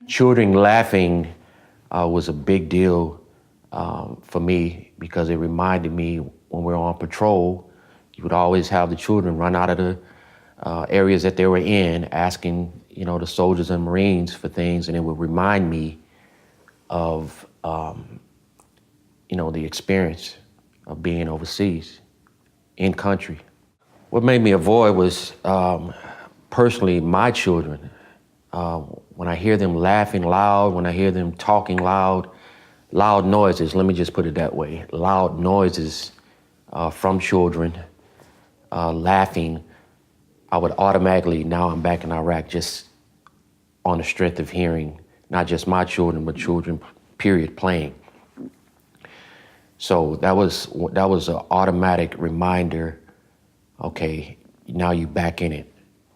Children laughing was a big deal for me because it reminded me when we were on patrol, you would always have the children run out of the areas that they were in asking, the soldiers and Marines for things, and it would remind me of, the experience of being overseas, in country. What made me avoid was personally my children. When I hear them laughing loud, when I hear them talking loud, loud noises, let me just put it that way, loud noises from children laughing, I would automatically, now I'm back in Iraq, just on the strength of hearing not just my children, but children, period, playing. So that was an automatic reminder, okay, now you back in it.